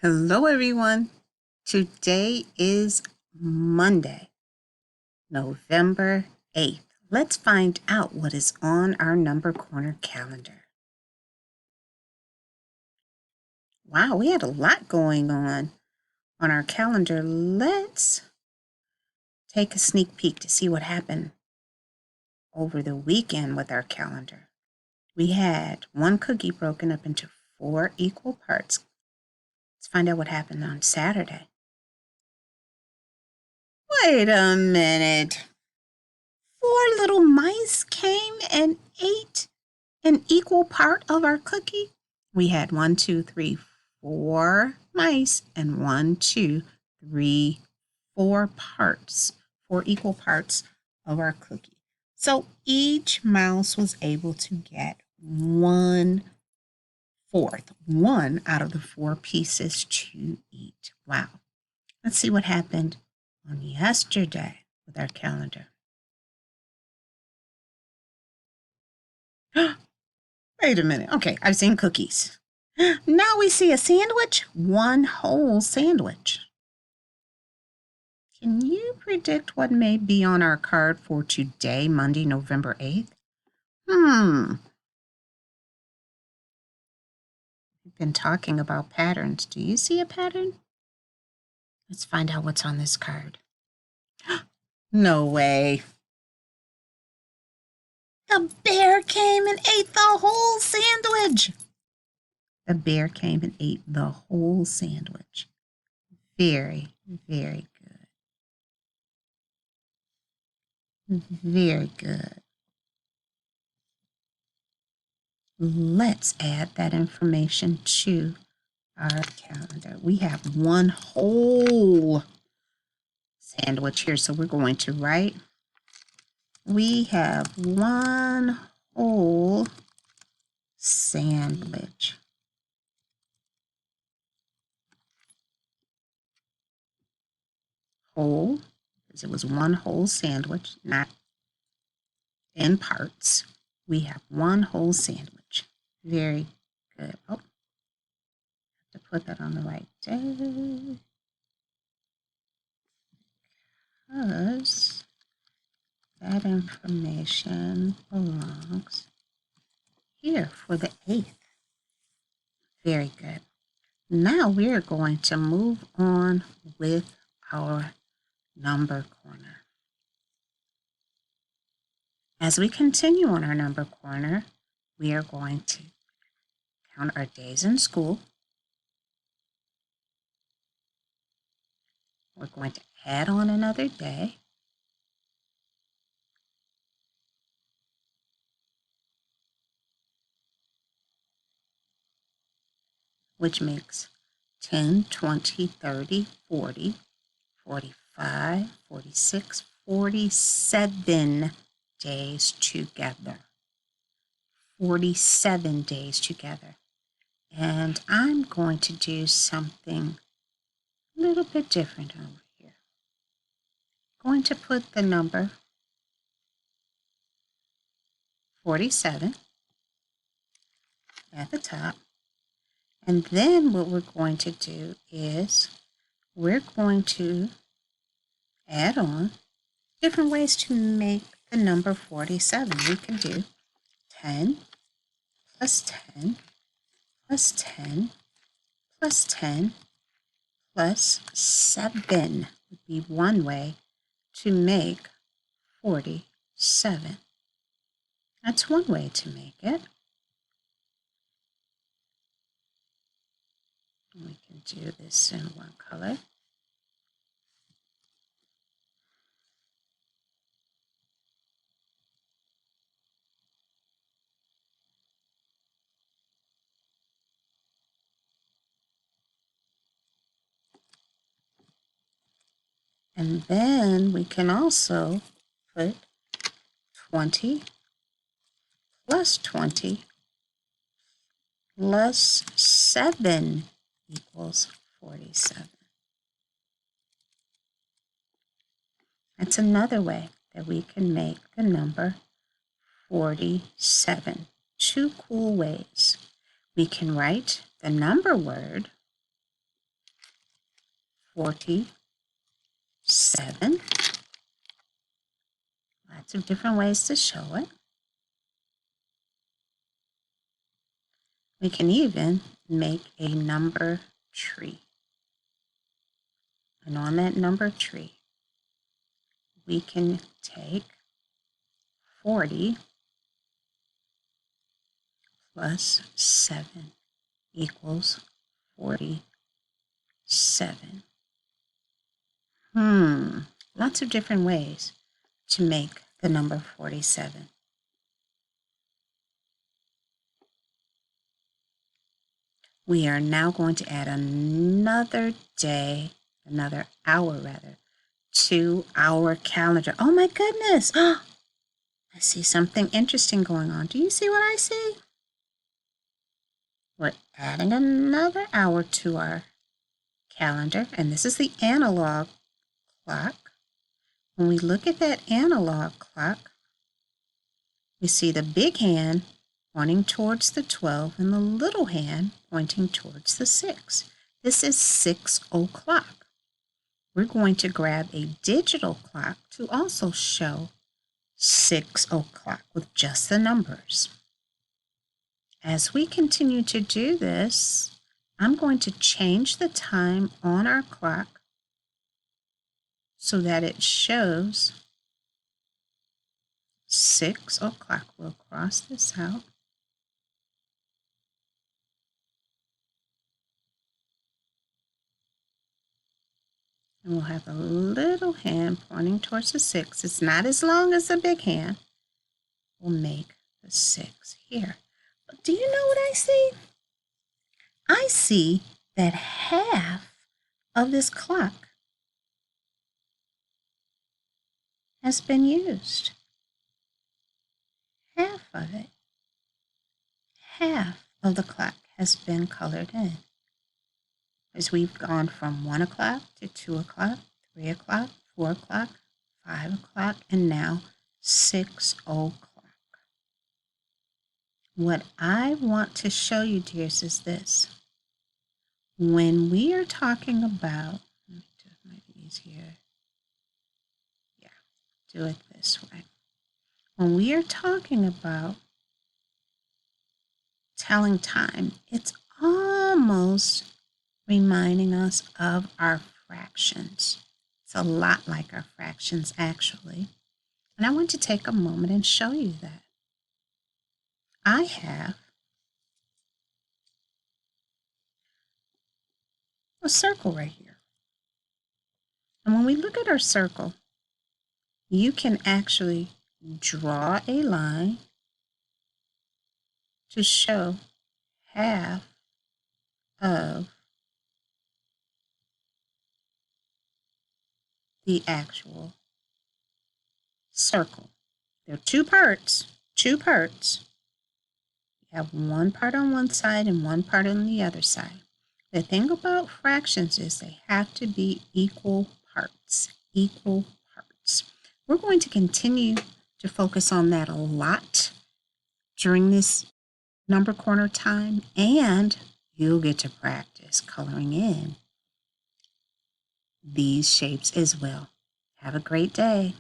Hello, everyone. Today is Monday, November 8th. Let's find out what is on our Number Corner calendar. Wow, we had a lot going on our calendar. Let's take a sneak peek to see what happened over the weekend with our calendar. We had one cookie broken up into 4 equal parts. Let's find out what happened on Saturday. Wait a minute. 4 little mice came and ate an equal part of our cookie. We had 1, 2, 3, 4 mice and 1, 2, 3, 4 parts, 4 equal parts of our cookie. So each mouse was able to get 1/4, 1 out of the 4 pieces to eat. Wow. Let's see what happened on yesterday with our calendar. Wait a minute. Okay, I've seen cookies. Now we see a sandwich, 1 whole sandwich. Can you predict what may be on our card for today, Monday, November 8th? We've been talking about patterns. Do you see a pattern? Let's find out what's on this card. No way. The bear came and ate the whole sandwich. The bear came and ate the whole sandwich. Very, very good. Very good. Let's add that information to our calendar. We have 1 whole sandwich here, so we're going to write, we have 1 whole sandwich. Whole, because it was 1 whole sandwich, not in parts. We have 1 whole sandwich. Very good. Oh, have to put that on the right day. Because that information belongs here for the 8th. Very good. Now we're going to move on with our number corner. As we continue on our number corner, we are going to count our days in school. We're going to add on another day. Which makes 10, 20, 30, 40, 45, 46, 47 days together. 47 days together. And I'm going to do something a little bit different over here. Going to put the number 47 at the top. And then what we're going to do is we're going to add on different ways to make the number 47. We can do 10 plus 10 plus 10 plus 10 plus 7 would be one way to make 47. That's one way to make it. We can do this in one color. And then we can also put 20 plus 20 plus 7 equals 47. That's another way that we can make the number 47. 2 cool ways. We can write the number word 47. Lots of different ways to show it. We can even make a number tree. And on that number tree, we can take 40 plus 7 equals 47. Lots of different ways to make the number 47. We are now going to add another hour to our calendar. Oh my goodness! I see something interesting going on. Do you see what I see? We're adding another hour to our calendar, and this is the analog clock. When we look at that analog clock, we see the big hand pointing towards the 12 and the little hand pointing towards the 6. This is 6 o'clock. We're going to grab a digital clock to also show 6 o'clock with just the numbers. As we continue to do this, I'm going to change the time on our clock so that it shows 6 o'clock. We'll cross this out. And we'll have a little hand pointing towards the 6. It's not as long as the big hand. We'll make the 6 here. But do you know what I see? I see that half of this clock has been used. Half of it. Half of the clock has been colored in. As we've gone from 1 o'clock to 2 o'clock, 3 o'clock, 4 o'clock, 5 o'clock, and now 6 o'clock. What I want to show you, dears, is this. When we are talking about, let me do it maybe easier. Yeah, do it this way. When we are talking about telling time, it's almost reminding us of our fractions. It's a lot like our fractions, actually. And I want to take a moment and show you that. I have a circle right here. And when we look at our circle, you can actually draw a line to show half of the actual circle. There are two parts. You have one part on one side and one part on the other side. The thing about fractions is they have to be equal parts. We're going to continue to focus on that a lot during this number corner time, and you'll get to practice coloring in these shapes as well. Have a great day.